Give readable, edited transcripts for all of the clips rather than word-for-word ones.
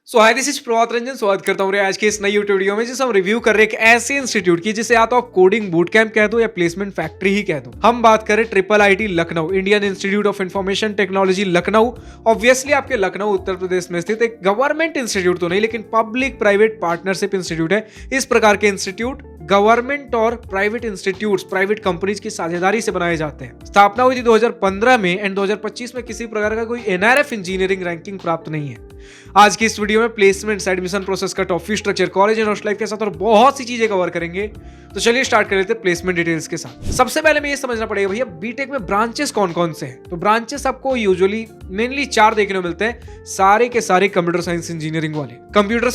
Hi this is Prabhat Ranjan. स्वागत करता हूँ आज के इस नई यूट्यूब वीडियो में, जिसे हम रिव्यू कर रहे हैं एक ऐसे इंस्टीट्यूट की जिसे या तो आप कोडिंग बूट कैंप कह दो या प्लेसमेंट फैक्ट्री ही कह दो। हम बात करें triple IT Lucknow, Indian institute of information technology Lucknow. Obviously आपके लखनऊ उत्तर प्रदेश में स्थित एक गवर्नमेंट इंस्टीट्यूट तो नहीं, लेकिन पब्लिक प्राइवेट पार्टनरशिप इंस्टीट्यूट है। इस प्रकार के इंस्टीट्यूट गवर्नमेंट और प्राइवेट इंस्टीट्यूट्स, प्राइवेट कंपनीज की साझेदारी से बनाए जाते हैं। स्थापना हुई थी 2015 में एंड 2025 में किसी प्रकार का कोई एनआरएफ इंजीनियरिंग रैंकिंग प्राप्त नहीं है। आज की इस वीडियो में placements, admission process, cut off, fee structure, college and hostel life के साथ और बहुत सी चीजें कवर करेंगे। तो चलिए स्टार्ट कर लेते हैं प्लेसमेंट डिटेल्स के साथ। सबसे पहले हमें ये समझना पड़ेगा भैया बीटेक में ब्रांचेस कौन कौन से हैं। तो ब्रांचेस आपको यूजुअली मेनली 4 देखने को मिलते हैं, सारे के सारे कंप्यूटर साइंस इंजीनियरिंग वाले। Computer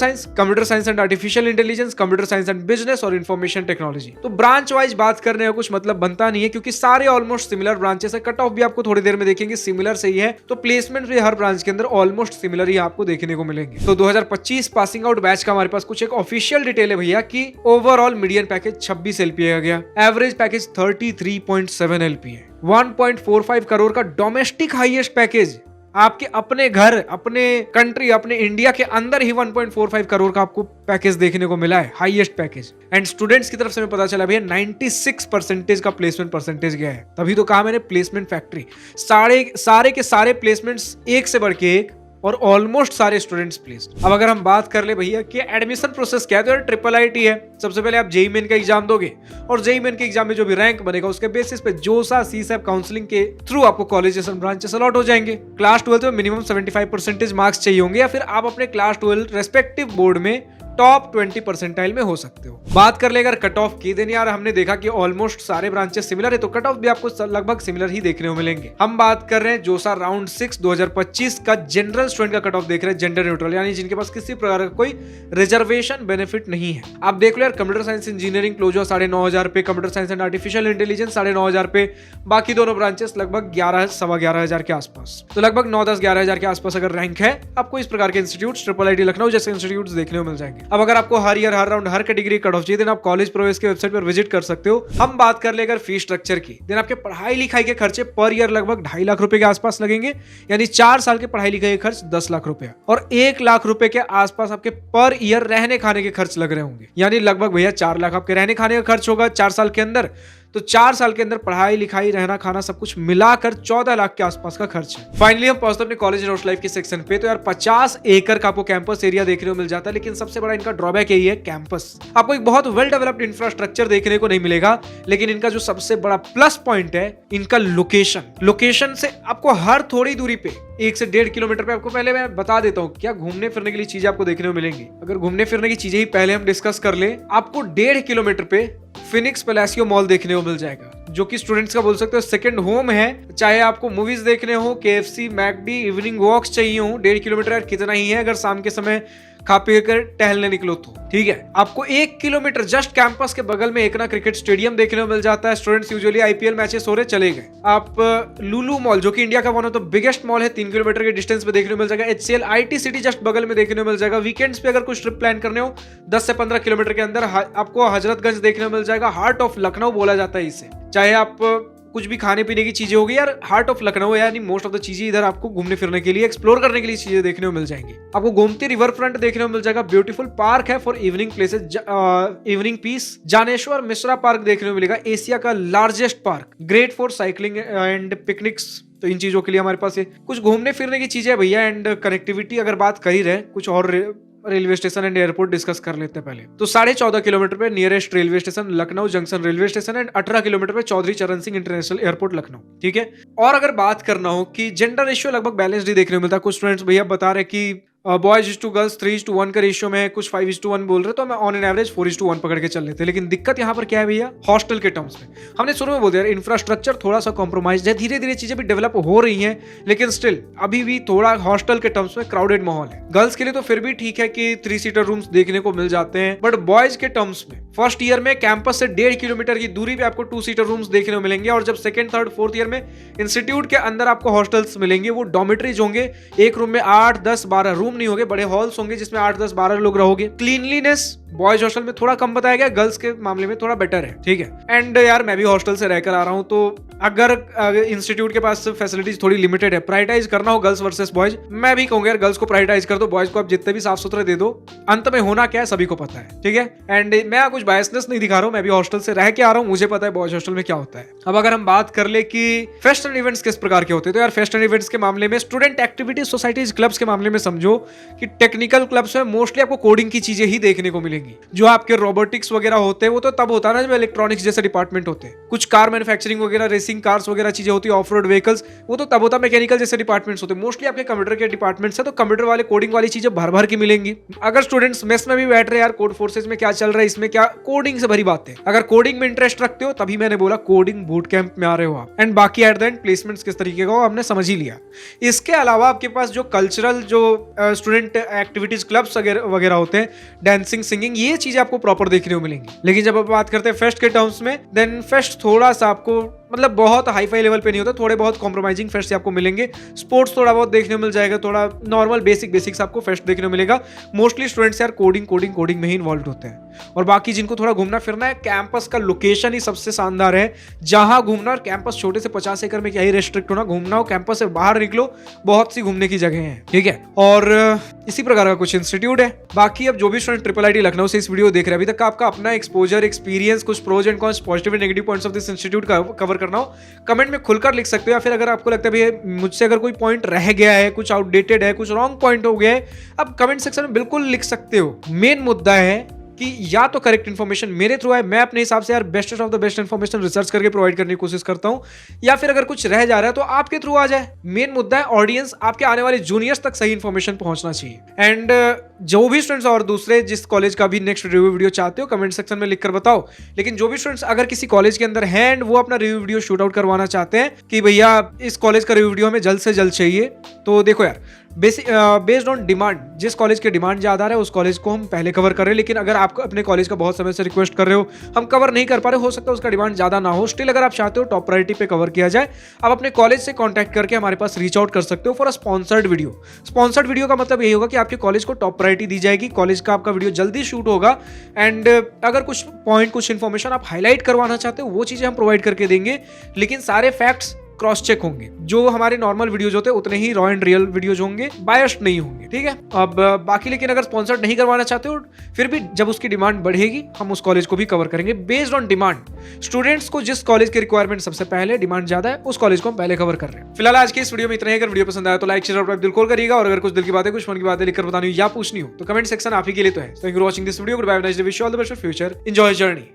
science and artificial intelligence, computer science and business और इंफॉर्मेशन टेक्नोलॉजी। तो ब्रांच वाइज बात करने का कुछ मतलब बनता नहीं है, क्योंकि सारे ऑलमोस्ट सिमिलर ब्रांचेस है। कट ऑफ भी आपको थोड़ी देर में देखेंगे सिमिलर से ही है, तो प्लेसमेंट भी हर ब्रांच के अंदर ऑलमोस्ट सिमिलर ही आपको देखने को मिलेंगे। तो 2025 पासिंग आउट बैच का हमारे पास कुछ एक ऑफिशियल डिटेल है भैया कि ओवरऑल मीडियन पैकेज 26 एलपीए का गया, एवरेज पैकेज 33.7 एलपीए, 1.45 करोड़ का डोमेस्टिक हाईएस्ट पैकेज। आपके अपने घर, अपने कंट्री, अपने इंडिया के अंदर ही 1.45 करोड़ का आपको पैकेज देखने को मिला है, हाईएस्ट पैकेज। एंड स्टूडेंट्स की तरफ से हमें पता चला भैया 96% का प्लेसमेंट परसेंटेज गया है। तभी तो कहा मैंने प्लेसमेंट फैक्ट्री। सारे के सारे प्लेसमेंट्स एक से बढ़ के एक और ऑलमोस्ट सारे स्टूडेंट्स प्लेस्ड। अब अगर हम बात कर ले भैया कि एडमिशन प्रोसेस क्या है, तो ट्रिपल आईटी है। सबसे पहले आप जेईई मेन का एग्जाम दोगे और जेईई मेन के एग्जाम में जो भी रैंक बनेगा उसके बेसिस पे जोसा सीसैप काउंसलिंग के थ्रू आपको कॉलेजेस एंड ब्रांचेस अलॉट हो जाएंगे। क्लास 12 में मिनिमम 75% मार्क्स चाहिए होंगे, या फिर आप अपने क्लास 12 रेस्पेक्टिव बोर्ड में टॉप 20 परसेंटाइल में हो सकते हो। बात कर ले अगर कट ऑफ की, देन यार हमने देखा कि ऑलमोस्ट सारे ब्रांचेस सिमिलर है, तो कट ऑफ भी आपको लगभग सिमिलर ही देखने को मिलेंगे। हम बात कर रहे हैं जोसा राउंड 6 2025 का जनरल स्टूडेंट का कट ऑफ देख रहे हैं, जेंडर न्यूट्रल, यानी जिनके पास किसी प्रकार का कोई रिजर्वेशन बेनिफिट नहीं है। आप देख लो यार, कंप्यूटर साइंस इंजीनियरिंग क्लोज 9,500 पे, computer science and artificial intelligence 9,500 पे, बाकी दोनों ब्रांचेस लगभग 11,000 के आसपास। तो लगभग 9-10-11,000 के आसपास अगर रैंक है, आपको इस प्रकार के इंस्टीट्यूट ट्रिपल आईटी लखनऊ जैसे इंस्टीट्यूट देखने को मिल जाएंगे। अब अगर आपको हर ईयर, हर राउंड, हर कैटेगरी कट ऑफ चाहिए, देन आप कॉलेज प्रोवेस के वेबसाइट पर विजिट कर सकते हो। हम बात कर ले अगर फी स्ट्रक्चर की, देन आपके पढ़ाई लिखाई के खर्चे पर ईयर लगभग 2.5 लाख रुपए के आसपास लगेंगे, यानी 4 साल के पढ़ाई लिखाई के खर्च 10 लाख रुपए, और 1 लाख रुपए के आसपास आपके पर ईयर रहने खाने के खर्च लग रहे होंगे। यानी लगभग भैया 4 लाख आपके रहने खाने का खर्च होगा 4 साल के अंदर। तो 4 साल के अंदर पढ़ाई लिखाई, रहना खाना सब कुछ मिलाकर 14 लाख के आसपास का खर्च है। फाइनली हम पहुंचते अपने कॉलेज एंड हॉस्टल लाइफ के सेक्शन पे। तो यार 50 एकड़ का आपको कैंपस एरिया देखने को मिल जाता है, लेकिन सबसे बड़ा इनका ड्रॉबैक यही है, कैंपस आपको एक बहुत वेल डेवलप्ड इंफ्रास्ट्रक्चर देखने को नहीं मिलेगा। लेकिन इनका जो सबसे बड़ा प्लस पॉइंट है, इनका लोकेशन से आपको हर थोड़ी दूरी पे 1 से 1.5 किलोमीटर पे, आपको पहले मैं बता देता हूँ क्या घूमने फिरने के लिए चीजें आपको देखने को मिलेंगी। अगर घूमने फिरने की चीजें ही पहले हम डिस्कस कर ले, आपको 1.5 किलोमीटर पे फिनिक्स पैलेसियो मॉल देखने को मिल जाएगा, जो कि स्टूडेंट्स का बोल सकते हो सेकंड होम है। चाहे आपको मूवीज देखने हो, केएफसी, मैकडी, इवनिंग वॉक्स चाहिए हो, 1.5 किलोमीटर यार कितना ही है अगर शाम के समय खा पी कर टहलने निकलो तो, ठीक है। आपको 1 किलोमीटर जस्ट कैंपस के बगल में एकना क्रिकेट स्टेडियम देखने को मिल जाता है। स्टूडेंट्स यूजुअली आईपीएल मैचेस हो रहे चले गए, आप लुलु मॉल, जो कि इंडिया का one of the biggest mall है, 3 किलोमीटर के डिस्टेंस पे देखने को मिल जाएगा। एचसीएल आईटी सिटी जस्ट बगल में देखने को मिल जाएगा। वीकेंड्स पे अगर कुछ ट्रिप प्लान करने हो 10 से 15 किलोमीटर के अंदर आपको हजरतगंज देखने को मिल जाएगा। हार्ट ऑफ लखनऊ बोला जाता है इसे। चाहे आप कुछ भी खाने पीने की चीजें होगी यार, हार्ट ऑफ लखनऊ है, यानी मोस्ट ऑफ द चीजें इधर आपको घूमने फिरने के लिए, एक्सप्लोर करने के लिए चीजें देखने को मिल जाएंगी। आपको गोमती रिवर फ्रंट देखने को मिल जाएगा। ब्यूटीफुल पार्क है for evening places, evening peace. Janeshwar Mishra park देखने को मिलेगा, एशिया का largest park, great for cycling and picnics. तो इन चीजों के लिए हमारे पास कुछ घूमने फिरने की चीजें भैया। एंड कनेक्टिविटी अगर बात कर ही रहे, कुछ और railway station and airport discuss कर लेते हैं पहले। तो 14.5 किलोमीटर पे nearest railway station Lucknow junction railway station and 18 kilometre पे चौधरी चरण सिंह इंटरनेशनल एयरपोर्ट लखनऊ, ठीक है। और अगर बात करना हो कि जेंडर रेशियो लगभग बैलेंस्ड ही देखने को मिलता है। कुछ स्टूडेंट्स भैया बता रहे कि बॉयज टू गर्ल्स 3:1 का रेशियो में है, कुछ 5:1 बोल रहे, तो मैं ऑन एन एवरेज 4:1 पकड़ के चल लेते हैं। लेकिन दिक्कत यहाँ पर क्या है भैया, हॉस्टल के टर्म्स में। हमने शुरू में बोल दिया इंफ्रास्ट्रक्चर थोड़ा सा कॉम्प्रोमाइज है, धीरे धीरे चीजें भी डेवलप हो रही हैं, लेकिन स्टिल अभी भी थोड़ा हॉस्टल के टर्म्स में क्राउडेड माहौल है। गर्ल्स के लिए तो फिर भी ठीक है कि 3 सीटर रूम्स देखने को मिल जाते हैं, बट बॉयज के टर्म्स में फर्स्ट ईयर में कैंपस से 1.5 किलोमीटर की दूरी पे आपको 2 सीटर रूम्स देखने को मिलेंगे, और जब सेकंड, थर्ड, फोर्थ ईयर में इंस्टीट्यूट के अंदर आपको हॉस्टल्स मिलेंगे, वो डॉर्मेटरीज होंगे। एक रूम में 8, 10, 12 रूम नहीं होंगे, बड़े हॉल्स होंगे जिसमें 8, 10, 12 लोग रहोगे। क्लीनलीनेस बॉयज हॉस्टल में थोड़ा कम बताया गया, गर्ल्स के मामले में थोड़ा बेटर है, ठीक है। एंड यार मैं भी हॉस्टल से रहकर आ रहा हूँ, तो अगर इंस्टीट्यूट के पास फैसिलिटीज थोड़ी लिमिटेड है, प्रायोरिटाइज करना हो गर्ल्स वर्सेस बॉयज, मैं भी कहूंगा यार गर्ल्स को प्रायोरिटाइज कर दो, बॉयज को आप जितने भी साफ सुथरे दे दो, अंत में होना क्या है सभी को पता है, ठीक है। एंड मैं कुछ बायसनेस नहीं दिखा रहा हूँ, मैं भी हॉस्टल से रह के आ रहा हूँ, मुझे पता है बॉयज हॉस्टल में क्या होता है। अब अगर हम बात कर ले कि फेस्ट एंड इवेंट्स किस प्रकार के होते हैं, तो यार फेस्ट एंड इवेंट्स के मामले में, स्टूडेंट एक्टिविटीज सोसाइटीज क्लब्स के मामले में समझो कि टेक्निकल क्लब्स में मोस्टली आपको कोडिंग की चीजें ही देखने को मिलेंगी। जो आपके रोबोटिक्स वगैरह होते हैं वो तो तब होता है ना जब इलेक्ट्रॉनिक्स जैसे डिपार्टमेंट होते हैं, कुछ कार मैन्युफैक्चरिंग वगैरह, रेसिंग कार्स वगैरह चीजें होती है, ऑफ रोड व्हीकल्स, वो तो तब होता है मैकेनिकल जैसे डिपार्टमेंट्स होते हैं। मोस्टली आपके कंप्यूटर के डिपार्टमेंट्स है, तो कंप्यूटर वाले कोडिंग वाली चीजें भर भर के मिलेंगी। अगर स्टूडेंट्स मेस में भी बैठ रहे हैं यार, कोड फोर्सेज में क्या चल रहा है, इसमें क्या, कोडिंग से भरी बात है। अगर कोडिंग में इंटरेस्ट रखते हो तभी मैंने बोला कोडिंग बूट कैंप में आ रहे हो आप। एंड बाकी एट द एंड प्लेसमेंट्स किस तरीके का हो आपने समझ ही लिया। इसके अलावा आपके पास जो कल्चरल जो स्टूडेंट एक्टिविटीज क्लब्स वगैरह होते हैं, डांसिंग, सिंगिंग, ये चीजें आपको प्रॉपर देखने को मिलेंगी। लेकिन जब आप बात करते हैं फेस्ट के टर्म्स में, देन फेस्ट थोड़ा सा आपको मतलब बहुत हाई फाई लेवल पे नहीं होता, थोड़े बहुत कॉम्प्रोमाइजिंग फेस्ट आपको मिलेंगे। स्पोर्ट्स थोड़ा बहुत देखने को मिल जाएगा, थोड़ा नॉर्मल बेसिक्स आपको फेस्ट देखने को मिलेगा। मोस्टली स्टूडेंट्स यार कोडिंग में ही इन्वॉल्व होते हैं। और बाकी जिनको थोड़ा घूमना फिरना है, कैंपस का लोकेशन ही सबसे शानदार है, जहां घूमना। और कैंपस छोटे से 50 एकड़ में क्या ही रेस्ट्रिक्ट होना, घूमना हो कैंपस से बाहर निकलो, बहुत सी घूमने की जगह है, ठीक है। और इसी प्रकार का कुछ इंस्टीट्यूट है। बाकी अब जो भी स्टूडेंट ट्रिपल आईटी लखनऊ से इस वीडियो देख रहे हैं, अभी तक आपका अपना एक्सपोजर, एक्सपीरियंस, कुछ pros and cons, positive and negative points of this institute का कवर करना हो, कमेंट में खुलकर लिख सकते हो। या फिर अगर आपको लगता है भैया मुझसे अगर कोई पॉइंट रह गया है, कुछ आउटडेटेड है, कुछ रॉन्ग पॉइंट हो गया है, आप कमेंट सेक्शन में बिल्कुल लिख सकते हो। मेन मुद्दा है कि या तो करेक्ट इन्फॉर्मेशन मेरे थ्रू है, मैं अपने हिसाब से यार best of the best information research करके प्रोवाइड करने की कोशिश करता हूं, या फिर अगर कुछ रह जा रहा है तो आपके थ्रू आ जाए। मेन मुद्दा है ऑडियंस, आपके आने वाले जूनियर्स तक सही इन्फॉर्मेशन पहुंचना चाहिए। एंड जो भी स्टूडेंट्स और दूसरे जिस कॉलेज का भी नेक्स्ट रिव्यू वीडियो चाहते हो, कमेंट सेक्शन में लिखकर बताओ। लेकिन जो भी स्टूडेंट्स अगर किसी कॉलेज के अंदर हैं एंड वो अपना रिव्यू वीडियो शूट आउट करवाना चाहते हैं कि भैया इस कॉलेज का रिव्यू वीडियो हमें जल्द से जल्द चाहिए, तो देखो यार बेस्ड ऑन डिमांड, जिस कॉलेज की डिमांड ज्यादा है उस कॉलेज को हम पहले कवर कर रहे हैं। लेकिन अगर आप अपने कॉलेज का बहुत समय से रिक्वेस्ट कर रहे हो, हम कवर नहीं कर पा रहे, हो सकता है उसका डिमांड ज्यादा ना हो, स्टिल अगर आप चाहते हो टॉप प्रायोरिटी पे कवर किया जाए, आप अपने कॉलेज से कांटेक्ट करके हमारे पास रीच आउट कर सकते हो for a sponsored video. Sponsored video का मतलब यही होगा कि आपके कॉलेज को टॉप प्रायोरिटी दी जाएगी, कॉलेज का आपका वीडियो जल्दी शूट होगा। एंड अगर कुछ पॉइंट, कुछ इन्फॉर्मेशन आप हाईलाइट करवाना चाहते हो, वो चीजें हम प्रोवाइड करके देंगे। लेकिन सारे फैक्ट्स क्रॉस चेक होंगे, जो हमारे नॉर्मल वीडियोज होते हैं उतने ही रॉ एंड रियल वीडियोज होंगे, बायस्ड नहीं होंगे, ठीक है। अब बाकी लेकिन अगर स्पॉन्सर्ड नहीं करवाना चाहते हो, फिर भी जब उसकी डिमांड बढ़ेगी हम उस कॉलेज को भी कवर करेंगे बेस्ड ऑन डिमांड। स्टूडेंट्स को जिस कॉलेज की रिक्वायरमेंट सबसे पहले डिमांड ज्यादा है, उस कॉलेज को हम पहले कवर कर रहे हैं। फिलहाल आज की इस वीडियो में इतना ही। अगर वीडियो पसंद आया तो लाइक, शेयर और दिल कॉल करिएगा। और अगर कुछ दिल की बातें, कुछ मन की बातें लिखकर बतानी हो या पूछनी हो तो कमेंट सेक्शन आप ही के लिए तो है। Thank you for watching this video. Good bye, nice day, wish you all the best for future, enjoy journey.